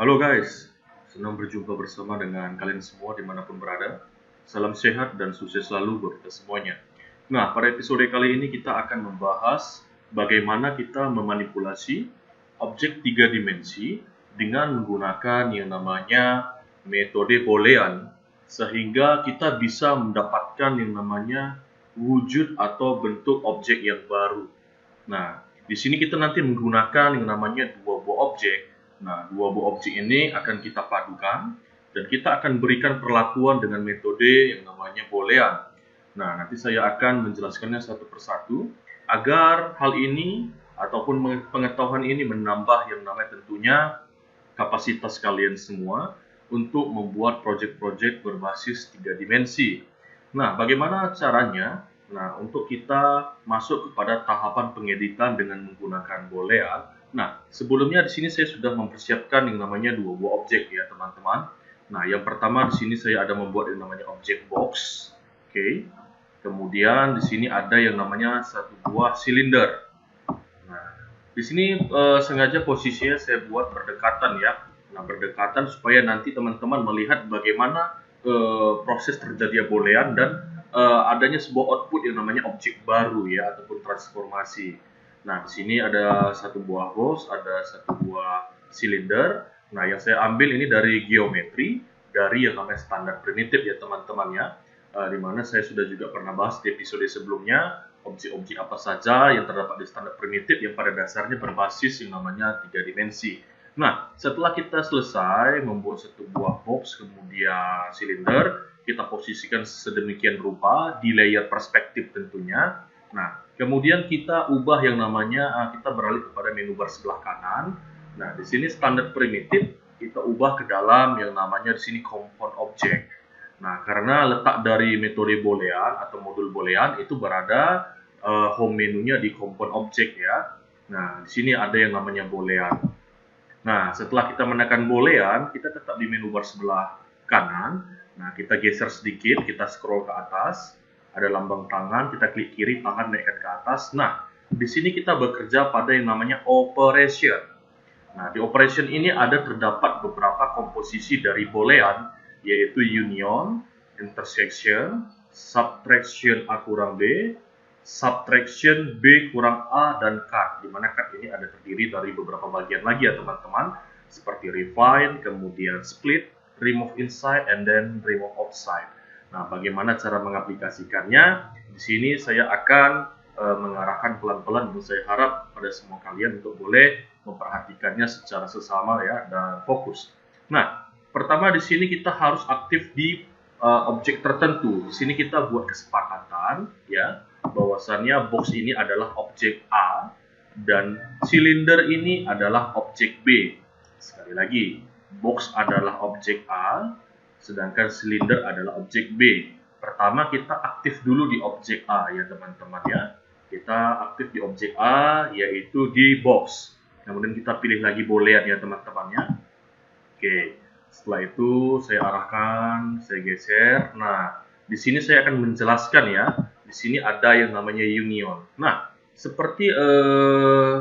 Halo guys, senang berjumpa bersama dengan kalian semua dimanapun berada. Salam sehat dan sukses selalu buat kita semuanya. Nah, pada episode kali ini kita akan membahas bagaimana kita memanipulasi objek tiga dimensi dengan menggunakan yang namanya metode Boolean, sehingga kita bisa mendapatkan yang namanya wujud atau bentuk objek yang baru. Nah, di sini kita nanti menggunakan yang namanya dua buah objek. Nah, dua buah objek ini akan kita padukan dan kita akan berikan perlakuan dengan metode yang namanya Boolean. Nah, nanti saya akan menjelaskannya satu persatu agar hal ini ataupun pengetahuan ini menambah yang namanya tentunya kapasitas kalian semua untuk membuat proyek-proyek berbasis tiga dimensi. Nah, bagaimana caranya? Nah, untuk kita masuk kepada tahapan pengeditan dengan menggunakan Boolean. Nah, sebelumnya di sini saya sudah mempersiapkan yang namanya dua buah objek ya, teman-teman. Nah, yang pertama di sini saya ada membuat yang namanya objek box. Oke. Kemudian di sini ada yang namanya satu buah silinder. Nah, di sini sengaja posisinya saya buat berdekatan ya. Nah, berdekatan supaya nanti teman-teman melihat bagaimana proses terjadinya Boolean dan adanya sebuah output yang namanya objek baru ya ataupun transformasi. Nah, di sini ada satu buah box, ada satu buah silinder. Nah, yang saya ambil ini dari geometri, dari yang namanya standar primitif ya teman-teman ya. Di mana saya sudah juga pernah bahas di episode sebelumnya, objek-objek apa saja yang terdapat di standar primitif yang pada dasarnya berbasis yang namanya tiga dimensi. Nah, setelah kita selesai membuat satu buah box, kemudian silinder, kita posisikan sedemikian rupa di layer perspektif tentunya. Nah, kemudian kita ubah yang namanya, kita beralih kepada menu bar sebelah kanan. Nah, di sini standar primitif, kita ubah ke dalam yang namanya di sini compound object. Nah, karena letak dari metode Boolean atau modul Boolean itu berada home menunya di compound object ya. Nah, di sini ada yang namanya Boolean. Nah, setelah kita menekan Boolean, kita tetap di menu bar sebelah kanan. Nah, kita geser sedikit, kita scroll ke atas. Ada lambang tangan, kita klik kiri, tangan naikkan ke atas. Nah, di sini kita bekerja pada yang namanya operation. Nah, di operation ini ada terdapat beberapa komposisi dari Boolean, yaitu union, intersection, subtraction A kurang B, subtraction B kurang A, dan cut, di mana cut ini ada terdiri dari beberapa bagian lagi ya teman-teman, seperti refine, kemudian split, remove inside, and then remove outside. Nah, bagaimana cara mengaplikasikannya? Di sini saya akan mengarahkan pelan-pelan dan saya harap pada semua kalian untuk boleh memperhatikannya secara sesama ya dan fokus. Nah, pertama di sini kita harus aktif di objek tertentu. Di sini kita buat kesepakatan ya bahwasannya box ini adalah objek A dan silinder ini adalah objek B. Sekali lagi, box adalah objek A sedangkan silinder adalah objek B. Pertama kita aktif dulu di objek A ya teman-teman ya. Kita aktif di objek A yaitu di box. Kemudian kita pilih lagi Boolean ya teman-teman ya. Oke, setelah itu saya arahkan, saya geser. Nah, di sini saya akan menjelaskan ya. Di sini ada yang namanya union. Nah, seperti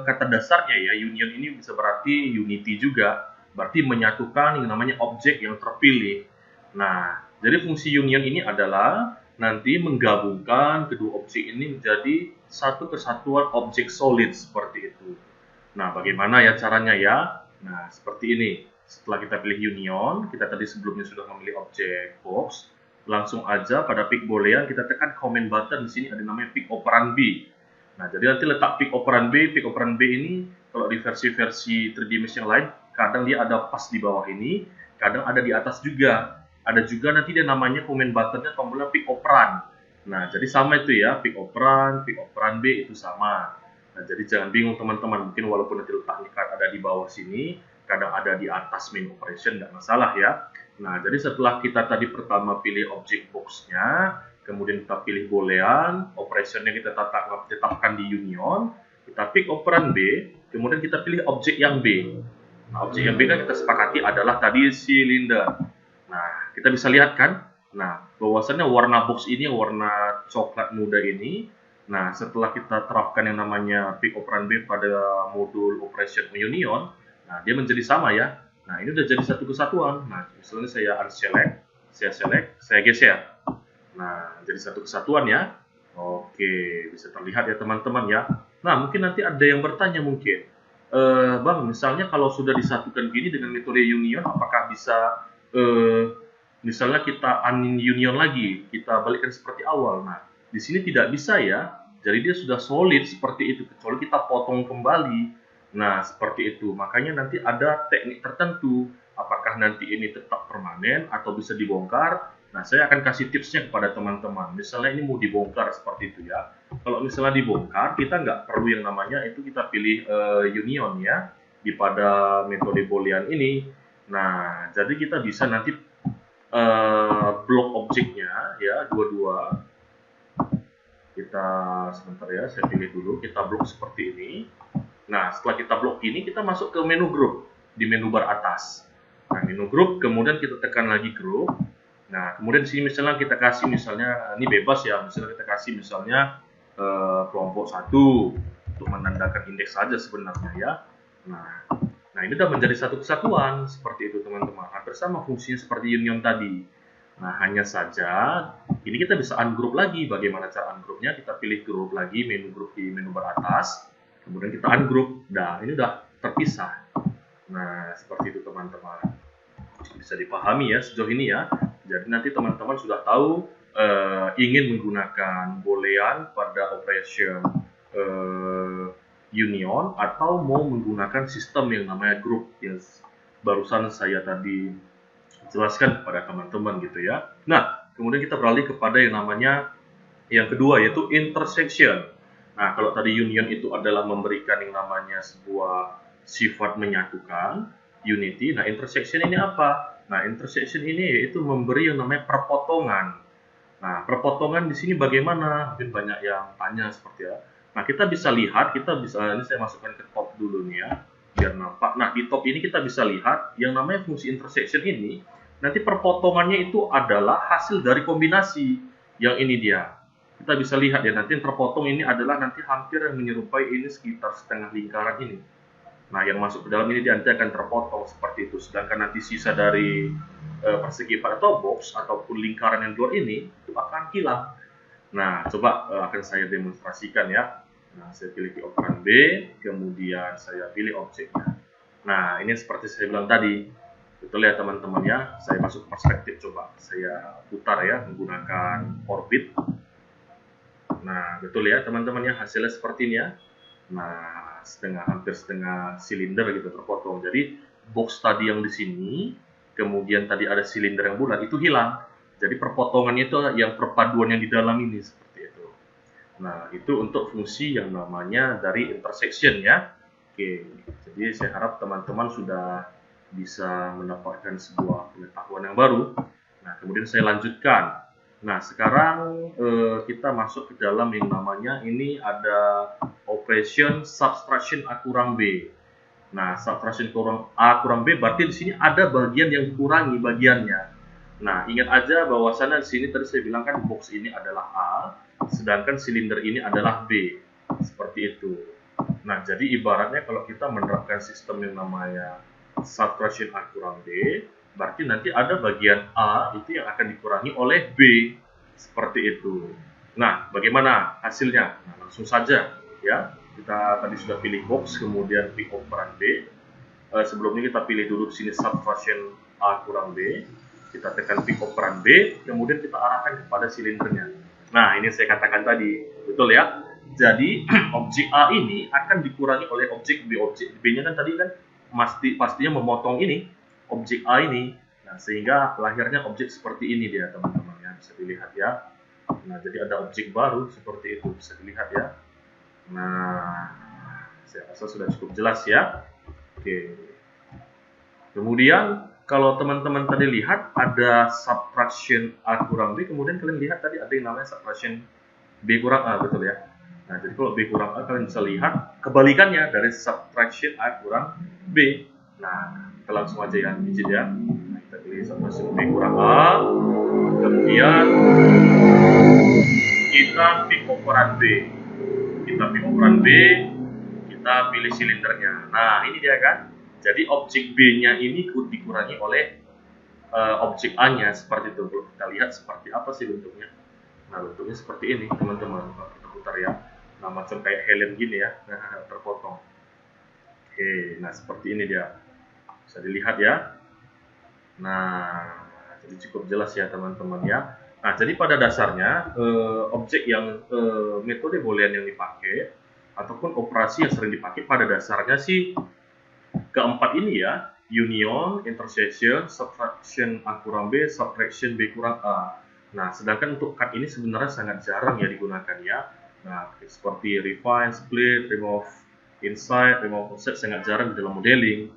kata dasarnya ya, union ini bisa berarti unity juga. Berarti menyatukan yang namanya objek yang terpilih. Nah, jadi fungsi union ini adalah nanti menggabungkan kedua objek ini menjadi satu kesatuan objek solid seperti itu. Nah, bagaimana ya caranya ya? Nah, seperti ini. Setelah kita pilih union, kita tadi sebelumnya sudah memilih objek box, langsung aja pada pick Boolean kita tekan command button. Di sini ada namanya pick operand B. Nah, jadi nanti letak pick operand B ini kalau di versi-versi 3D Mesh yang lain, kadang dia ada pas di bawah ini, kadang ada di atas juga. Ada juga nanti dia namanya command buttonnya tombolnya pick operand. Nah, jadi sama itu ya, pick operand B itu sama. Nah, jadi jangan bingung teman-teman, mungkin walaupun nanti letaknya ada di bawah sini, kadang ada di atas main operation, nggak masalah ya. Nah, jadi setelah kita tadi pertama pilih objek box-nya, kemudian kita pilih Boolean, operationnya kita tetapkan di union, kita pick operand B, kemudian kita pilih objek yang B. Nah, objek yang B kan kita sepakati adalah tadi silinder. Nah, kita bisa lihat kan, nah bahwasannya warna box ini warna coklat muda ini. Nah, setelah kita terapkan yang namanya pick operand B pada modul operation union, nah dia menjadi sama ya. Nah, ini udah jadi satu kesatuan. Nah, misalnya saya unselect, saya select, saya geser. Nah, jadi satu kesatuan ya. Oke, bisa terlihat ya teman-teman ya. Nah, mungkin nanti ada yang bertanya mungkin, Bang, misalnya kalau sudah disatukan gini dengan metode union, apakah bisa misalnya kita ununion lagi, kita balikkan seperti awal? Nah, di sini tidak bisa ya. Jadi dia sudah solid seperti itu, kecuali kita potong kembali. Nah, seperti itu. Makanya nanti ada teknik tertentu. Apakah nanti ini tetap permanen atau bisa dibongkar? Nah, saya akan kasih tipsnya kepada teman-teman. Misalnya ini mau dibongkar seperti itu ya. Kalau misalnya dibongkar, kita nggak perlu yang namanya itu kita pilih union ya di pada metode boolean ini. Nah, jadi kita bisa nanti blok objeknya ya dua-dua. Kita sebentar ya, saya pilih dulu. Kita blok seperti ini. Nah, setelah kita blok ini, kita masuk ke menu group di menu bar atas. Nah, menu group, kemudian kita tekan lagi group. Nah, kemudian di sini misalnya kita kasih misalnya, ini bebas ya, misalnya kita kasih misalnya kelompok 1 untuk menandakan indeks saja sebenarnya ya. Nah, ini sudah menjadi satu kesatuan seperti itu teman-teman. Hampir sama fungsinya seperti union tadi. Nah, hanya saja ini kita bisa ungroup lagi. Bagaimana cara ungroupnya? Kita pilih group lagi, menu group di menu bar atas. Kemudian kita ungroup. Nah, ini udah terpisah. Nah, seperti itu teman-teman. Bisa dipahami ya sejauh ini ya. Jadi nanti teman-teman sudah tahu ingin menggunakan boolean pada operation union atau mau menggunakan sistem yang namanya group yang barusan saya tadi jelaskan kepada teman-teman gitu ya. Nah, kemudian kita beralih kepada yang namanya yang kedua yaitu intersection. Nah, kalau tadi union itu adalah memberikan yang namanya sebuah sifat menyatukan, unity. Nah, intersection ini apa? Nah, intersection ini yaitu memberi yang namanya perpotongan. Nah, perpotongan di sini bagaimana? Mungkin banyak yang tanya seperti ya. Nah, kita bisa lihat, ini saya masukkan ke top dulu nih ya, biar nampak. Nah, di top ini kita bisa lihat yang namanya fungsi intersection ini, nanti perpotongannya itu adalah hasil dari kombinasi. Yang ini dia. Kita bisa lihat ya, nanti yang terpotong ini adalah nanti hampir yang menyerupai ini sekitar setengah lingkaran ini. Nah, yang masuk ke dalam ini nanti akan terpotong seperti itu. Sedangkan nanti sisa dari persegi atau box ataupun lingkaran yang luar ini itu akan hilang. Nah, coba akan saya demonstrasikan ya. Nah, saya pilih di operan B, kemudian saya pilih objeknya. Nah, ini seperti saya bilang tadi. Betul ya teman-teman ya, saya masuk ke perspektif, coba saya putar ya menggunakan orbit. Nah, betul ya teman-teman ya, hasilnya seperti ini ya. Nah, hampir setengah silinder gitu terpotong. Jadi box tadi yang di sini, kemudian tadi ada silinder yang bulat itu hilang. Jadi perpotongannya itu yang perpaduan yang di dalam ini seperti itu. Nah, itu untuk fungsi yang namanya dari intersection ya. Oke, jadi saya harap teman-teman sudah bisa mendapatkan sebuah pengetahuan yang baru. Nah, kemudian saya lanjutkan. Nah, sekarang kita masuk ke dalam yang namanya ini ada operation subtraction A kurang B. Nah, subtraction A kurang B berarti di sini ada bagian yang dikurangi bagiannya. Nah, ingat aja bahwasannya di sini tadi saya bilang kan box ini adalah A, sedangkan silinder ini adalah B. Seperti itu. Nah, jadi ibaratnya kalau kita menerapkan sistem yang namanya subtraction A kurang B, berarti nanti ada bagian A itu yang akan dikurangi oleh B. Seperti itu. Nah, bagaimana hasilnya? Nah, langsung saja ya. Kita tadi sudah pilih box, kemudian pick operan B. Sebelumnya kita pilih dulu di sini subtraction A kurang B. Kita tekan pick operan B, kemudian kita arahkan kepada silindernya. Nah, ini saya katakan tadi, betul ya? Jadi, objek A ini akan dikurangi oleh objek B. Objek B-nya kan tadi kan pastinya memotong ini, objek A ini. Nah, sehingga lahirnya objek seperti ini dia, teman-teman ya. Bisa dilihat ya. Nah, jadi ada objek baru seperti itu, bisa dilihat ya. Nah, saya rasa sudah cukup jelas ya. Oke. Kemudian, kalau teman-teman tadi lihat ada subtraction A kurang B, kemudian kalian lihat tadi ada yang namanya subtraction B kurang A, betul ya. Nah, jadi kalau B kurang A, kalian bisa lihat kebalikannya dari subtraction A kurang B. Nah, kita langsung aja ya, digit ya. Nah, kita pilih subtraction B kurang A, kemudian kita pick operan B. Kita pilih operan B, kita pilih silindernya. Nah, ini dia kan. Jadi objek B-nya ini dikurangi oleh objek A-nya seperti itu. Kita lihat seperti apa sih bentuknya. Nah, bentuknya seperti ini, teman-teman. Kita putar ya. Nah, macam kayak helm gini ya, terpotong. Oke, nah seperti ini dia. Bisa dilihat ya. Nah, jadi cukup jelas ya teman-teman ya. Nah, jadi pada dasarnya objek yang metode boolean yang dipakai ataupun operasi yang sering dipakai pada dasarnya sih keempat ini ya, union, intersection, subtraction A kurang B, subtraction B kurang A. Nah, sedangkan untuk cut ini sebenarnya sangat jarang ya digunakan ya. Nah, seperti refine, split, remove inside, remove offset sangat jarang dalam modeling.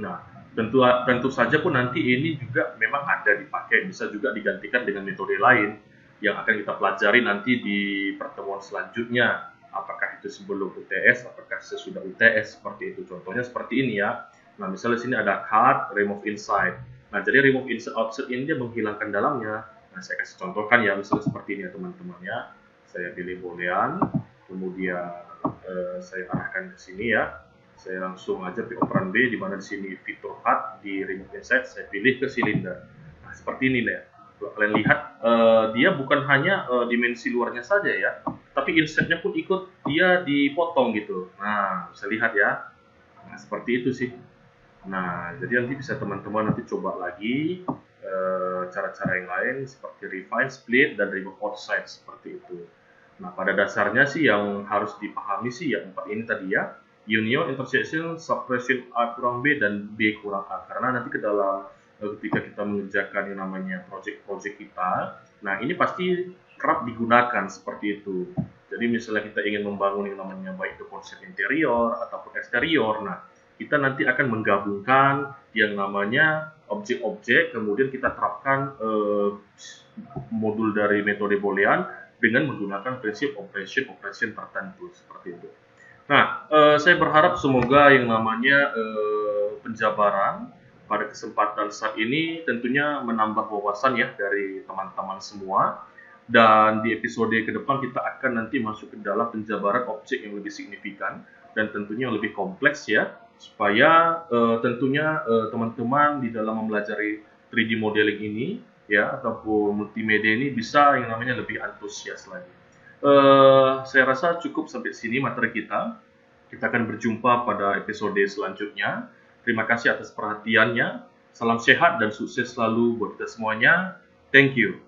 Nah, tentu saja pun nanti ini juga memang ada dipakai, bisa juga digantikan dengan metode lain yang akan kita pelajari nanti di pertemuan selanjutnya. Apakah itu sebelum UTS, apakah sesudah UTS, seperti itu. Contohnya seperti ini ya. Nah, misalnya sini ada cut, remove inside. Nah, jadi remove inside offset ini dia menghilangkan dalamnya. Nah, saya kasih contohkan ya, misalnya seperti ini ya teman-teman ya. Saya pilih boolean, kemudian saya arahkan ke sini ya. Saya langsung aja pilih operan B, di mana di sini fitur cut, di remove inside saya pilih ke silinder. Nah, seperti ini ya. Kalau kalian lihat, dia bukan hanya dimensi luarnya saja ya, tapi inside-nya pun ikut dia dipotong gitu. Nah, bisa lihat ya. Nah, seperti itu sih. Nah, jadi nanti bisa teman-teman nanti coba lagi cara-cara yang lain seperti refine, split, dan remove outside seperti itu. Nah, pada dasarnya sih yang harus dipahami sih ya empat ini tadi ya. Union, intersection, subtraction A kurang B, dan B kurang A. Karena nanti ke dalam ketika kita mengerjakan yang namanya project-project kita, nah ini pasti kerap digunakan seperti itu. Jadi misalnya kita ingin membangun yang namanya baik itu konsep interior ataupun eksterior, nah kita nanti akan menggabungkan yang namanya objek-objek, kemudian kita terapkan modul dari metode boolean dengan menggunakan prinsip operation tertentu seperti itu. Nah, saya berharap semoga yang namanya penjabaran pada kesempatan saat ini tentunya menambah wawasan ya dari teman-teman semua. Dan di episode ke depan kita akan nanti masuk ke dalam penjabaran objek yang lebih signifikan dan tentunya lebih kompleks ya, supaya tentunya teman-teman di dalam mempelajari 3D modeling ini ya ataupun multimedia ini bisa yang namanya lebih antusias lagi. Saya rasa cukup sampai sini materi kita. Kita akan berjumpa pada episode selanjutnya. Terima kasih atas perhatiannya. Salam sehat dan sukses selalu buat kita semuanya. Thank you.